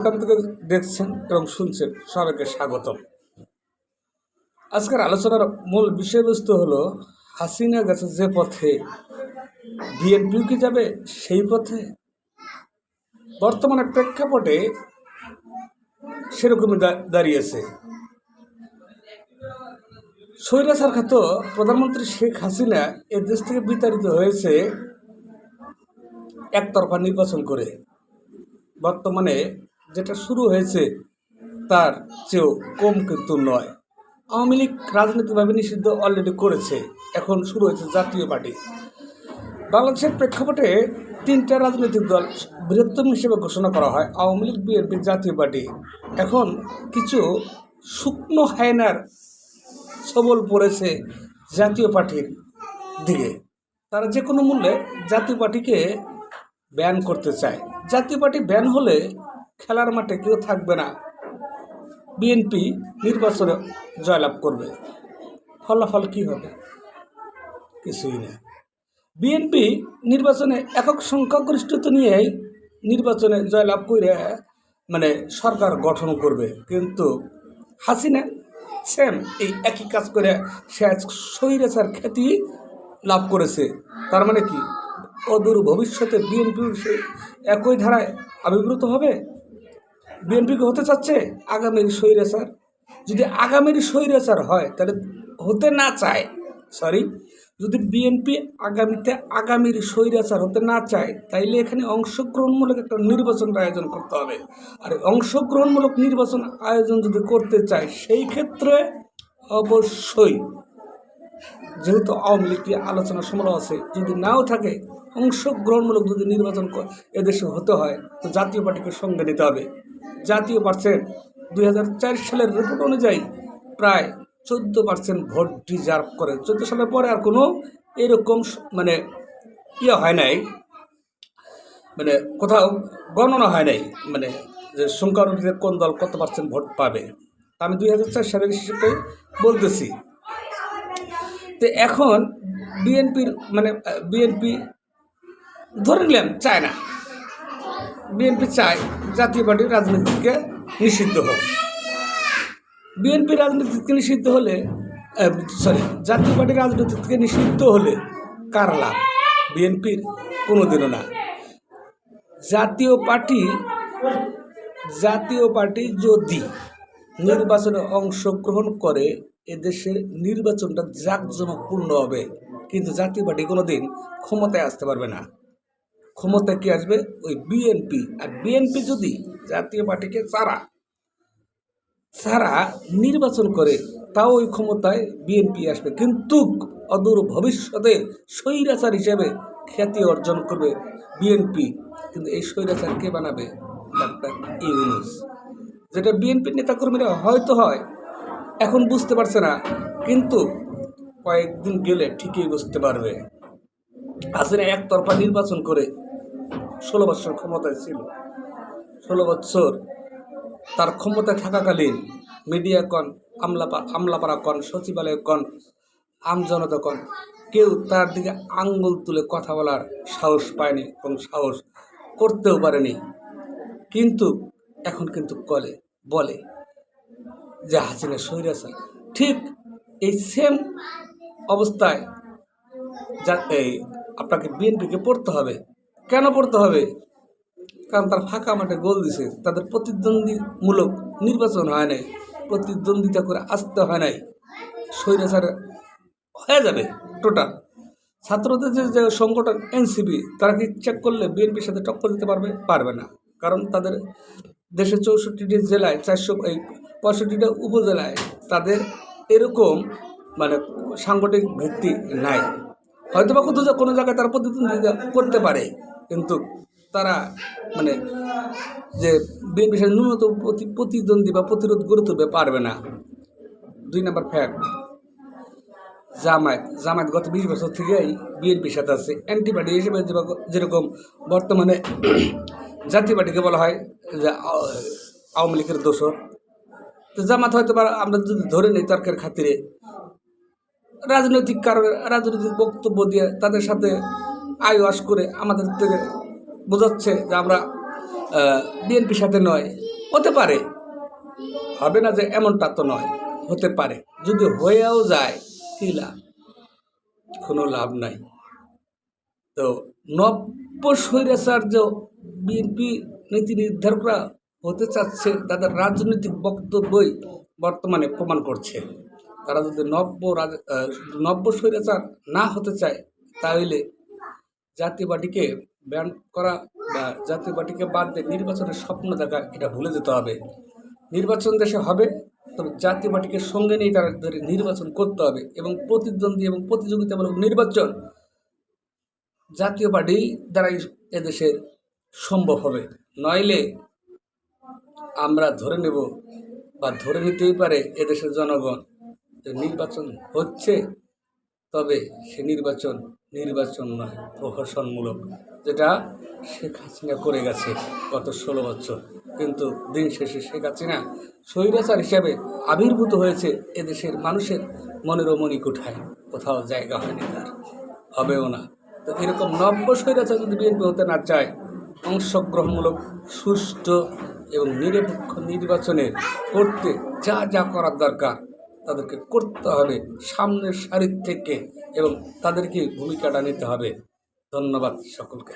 এখান থেকে দেখছেন এবং শুনছেন সবাইকে স্বাগতম। আজকের আলোচনার মূল বিষয়বস্তু হলো হাসিনা গেছে যে পথে, বিএনপিও কি যাবে সেই পথে? বর্তমানে প্রেক্ষাপটে সেরকমই দাঁড়িয়েছে। স্বৈরাচার খ্যাত প্রধানমন্ত্রী শেখ হাসিনা এ দেশ থেকে বিতাড়িত হয়েছে একতরফা নির্বাচন করে। বর্তমানে যেটা শুরু হয়েছে তার চেয়েও কম কিন্তু নয়। আওয়ামী লীগ রাজনৈতিকভাবে নিষিদ্ধ অলরেডি করেছে, এখন শুরু হয়েছে জাতীয় পার্টি। বাংলাদেশের প্রেক্ষাপটে তিনটা রাজনৈতিক দল বৃহত্তম হিসেবে ঘোষণা করা হয়, আওয়ামী লীগ, বিএনপি, জাতীয় পার্টি। এখন কিছু শুকনো হায়নার সবল পড়েছে জাতীয় পার্টির দিকে। তারা যে কোনো মূল্যে জাতীয় পার্টিকে ব্যান করতে চায়। জাতীয় পার্টি ব্যান হলে খেলার মাঠে কেউ থাকবে না, বিএনপি নির্বাচনে জয়লাভ করবে। ফলাফল কি হবে? কিছুই না। বিএনপি নির্বাচনে একক সংখ্যাগরিষ্ঠতা নিয়েই নির্বাচনে জয়লাভ করে সরকার গঠন করবে, কিন্তু হাসিনা সেম এই একই কাজ করে সে স্বৈরাচার খ্যাতি লাভ করেছে। তার মানে কি অদূর ভবিষ্যতে বিএনপি সে একই ধারায় আবির্ভূত হবে? বিএনপিকে হতে চাচ্ছে আগামীর স্বৈরাচার। যদি আগামীর স্বৈরাচার হয় তাহলে হতে না চায়, যদি বিএনপি আগামীর স্বৈরাচার হতে না চায়, তাইলে এখানে অংশগ্রহণমূলক একটা নির্বাচনের আয়োজন করতে হবে। আর অংশগ্রহণমূলক নির্বাচন আয়োজন যদি করতে চায়, সেই ক্ষেত্রে অবশ্যই, যেহেতু আওয়ামী লীগকে আলোচনা সমালোচনা আছে, যদি নাও থাকে, অংশগ্রহণমূলক যদি নির্বাচন এদেশে হতে হয় তো জাতীয় পার্টিকে সঙ্গে নিতে হবে। জাতীয় পার্সেন্ট 2004 সালের রিপোর্ট অনুযায়ী প্রায় 14% ভোট ডিজার্ভ করে। 14 সালের পরে আর কোনো এরকম হয় নাই, কোথাও গণনা হয় নাই, যে সংখ্যানুযায়ী কোন দল কত পার্সেন্ট ভোট পাবে। আমি 2004 সালের হিসেবে বলতেছি। তো এখন বিএনপি ধরে নিলাম চায় না, বিএনপি চায় জাতীয় পার্টির রাজনীতিকে নিষিদ্ধ হোক। বিএনপি রাজনীতি থেকে নিষিদ্ধ হলে জাতীয় পার্টির রাজনীতি থেকে নিষিদ্ধ হলে কার লাভ? বিএনপির? কোনোদিনও না। জাতীয় পার্টি যদি নির্বাচনে অংশগ্রহণ করে, এদেশের নির্বাচনটা জাঁকজমকপূর্ণ হবে, কিন্তু জাতীয় পার্টি কোনোদিন ক্ষমতায় আসতে পারবে না। ক্ষমতায় কি আসবে? ওই বিএনপি। আর বিএনপি যদি জাতীয় পার্টিকে ছাড়া নির্বাচন করে, তাও ওই ক্ষমতায় বিএনপি আসবে, কিন্তু অদূর ভবিষ্যতে স্বৈরাচার হিসেবে খ্যাতি অর্জন করবে বিএনপি। কিন্তু এই স্বৈরাচার কে বানাবে? ডক্টর ইউনূস। যেটা বিএনপির নেতাকর্মীরা হয়তো এখন বুঝতে পারছে না, কিন্তু কয়েকদিন গেলে ঠিকই বুঝতে পারবে। হাসিনা একতরফা নির্বাচন করে 16 বছর ক্ষমতায় ছিল। 16 বছর তার ক্ষমতায় থাকাকালীন মিডিয়া কন, আমলাপাড়া কন, সচিবালয় কন, আমজনতা কন, কেউ তার দিকে আঙ্গুল তুলে কথা বলার সাহস পায়নি এবং সাহস করতেও পারেনি। কিন্তু এখন কিন্তু বলে যে হাসিনা স্বৈরাচার। ঠিক এই সেম অবস্থায় আপনাকে বিএনপিকে পড়তে হবে। কেন পড়তে হবে? কারণ তার ফাঁকা মাঠে গোল দিছে, তাদের প্রতিদ্বন্দ্বীমূলক নির্বাচন হয় নাই, প্রতিদ্বন্দ্বিতা করে আসতে হয় নাই। স্বৈরাচার হয়ে যাবে টোটাল। ছাত্রদের যে সংগঠন এনসিপি, তারা কি চেক করলে বিএনপির সাথে টক্কর দিতে পারবে না। কারণ তাদের দেশের 64টি জেলায় 465টা উপজেলায় তাদের এরকম সাংগঠনিক ভিত্তি নাই। হয়তো বা কোনো জায়গায় তারা প্রতিদ্বন্দ্বিতা করতে পারে, কিন্তু তারা যে বিএনপির সাথে ন্যূনতম প্রতিদ্বন্দ্বী বা প্রতিরোধ গড়ে তুলতে পারবে না। 2 নম্বর ফ্যাক্ট, জামায়াত গত 20 বছর থেকেই বিএনপির সাথে আছে অ্যান্টিপার্টি হিসেবে। যেরকম বর্তমানে জাতীয় পার্টিকে বলা হয় যে আওয়ামী লীগের দোসর, তো জামাত হয়তো আমরা যদি ধরে নিই তর্কের খাতিরে, রাজনৈতিক কারণে রাজনৈতিক বক্তব্য দিয়ে তাদের সাথে আইওয়াশ করে আমাদের থেকে বোঝাচ্ছে যে আমরা বিএনপির সাথে নয়, হতে পারে, হবে না যে এমনটা তো নয়, হতে পারে। যদি হয়েও যায় কী লাভ? কোনো লাভ নাই। তো নব্য স্বৈরাচার্য বিএনপি নীতি নির্ধারকরা হতে চাচ্ছে, তাদের রাজনৈতিক বক্তব্যই বর্তমানে প্রমাণ করছে। তারা যদি নব্য স্বৈরাচার না হতে চায়, তাহলে জাতীয় পার্টিকে ব্যান করা বা জাতীয় পার্টিকে বাদ দিয়ে নির্বাচনের স্বপ্ন দেখা, এটা ভুলে যেতে হবে। নির্বাচন দেশে হবে, তবে জাতীয় পার্টিকে সঙ্গে নিয়ে তাদের নির্বাচন করতে হবে এবং প্রতিদ্বন্দ্বী এবং প্রতিযোগিতামূলক নির্বাচন জাতীয় পার্টি দ্বারাই এদেশের সম্ভব হবে। নইলে আমরা ধরে নেব বা ধরে নিতেই পারে এদেশের জনগণ যে নির্বাচন হচ্ছে, তবে সে নির্বাচন নয়, প্রহসনমূলক, যেটা শেখ হাসিনা করে গেছে গত 16 বছর। কিন্তু দিন শেষে শেখ হাসিনা স্বৈরাচার হিসাবে আবির্ভূত হয়েছে এদেশের মানুষের মনের মণিকুঠায়, কোথাও জায়গা হয়নি, তার হবেও না। তো এরকম নব্য স্বৈরাচার যদি বিএনপি হতে না চায়, অংশগ্রহণমূলক সুষ্ঠু এবং নিরপেক্ষ নির্বাচনের করতে যা যা করার দরকার তাদেরকে করতে হবে সামনের সারির থেকে, এবং তাদেরকে ভূমিকাটা নিতে হবে। ধন্যবাদ সকলকে।